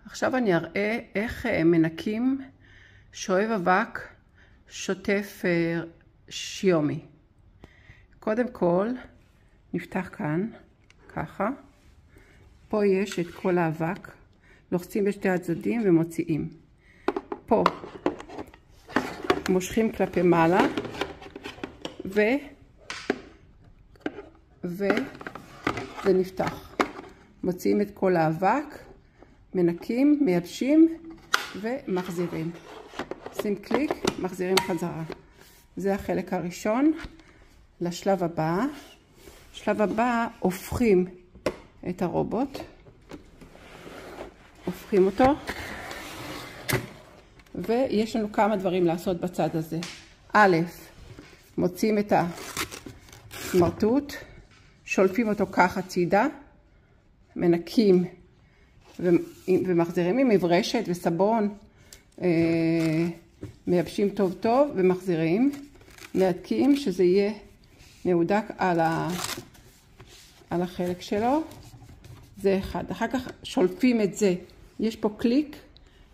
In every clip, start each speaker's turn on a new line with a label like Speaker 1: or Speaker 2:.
Speaker 1: עכשיו אני אראה איך מנקים שואב אבק שוטף שיומי. קודם כל נפתח כאן ככה, פה יש את כל האבק, לוחצים בשתי הצדדים ומוציאים. פה מושכים כלפי מעלה וזה נפתח. מוציאים את כל האבק, מנקים, מייבשים ומחזירים. עושים קליק, מחזירים חזרה. זה החלק הראשון. לשלב הבא. בשלב הבא הופכים את הרובוט. הופכים אותו. ויש לנו כמה דברים לעשות בצד הזה. א', מוצאים את הסמרטוט, שולפים אותו ככה צידה, מנקים ומחזירים עם מברשת וסבון, מייבשים טוב טוב ומחזירים, מהדקים שזה יהיה מהודק על החלק שלו. זה אחד. אחר כך שולפים את זה, יש פה קליק,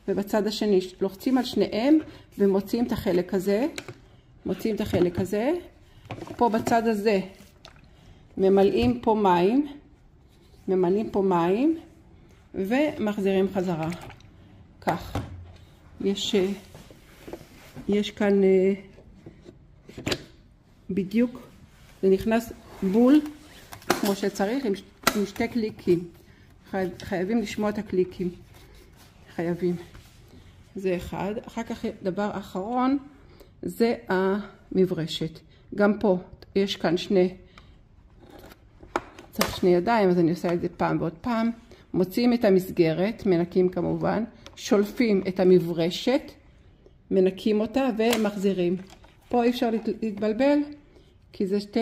Speaker 1: ובצד השני לוחצים על שניהם ומוציאים את החלק הזה, מוציאים את החלק הזה. פה בצד הזה ממלאים פה מים, ומחזירים חזרה. כך. יש כאן בדיוק, זה נכנס בול כמו שצריך עם שתי קליקים. חייבים לשמוע את הקליקים. חייבים. זה אחד. אחר כך דבר אחרון זה המברשת. גם פה יש כאן צריך שני ידיים, אז אני עושה את זה פעם ועוד פעם. מוציאים את המסגרת, מנקים כמובן, שולפים את המברשת, מנקים אותה ומחזירים. פה אי אפשר להתבלבל, כי זה שתי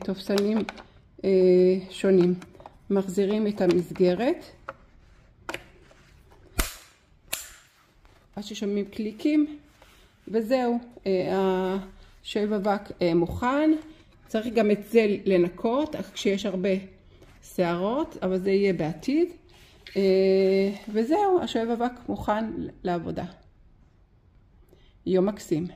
Speaker 1: תופסנים שונים. מחזירים את המסגרת. אז ששומעים קליקים, וזהו, השואב אבק מוכן. צריך גם את זה לנקות, כשיש הרבה שערות, אבל זה יהיה בעתיד. וזהו, השואב אבק מוכן לעבודה. יום מקסים.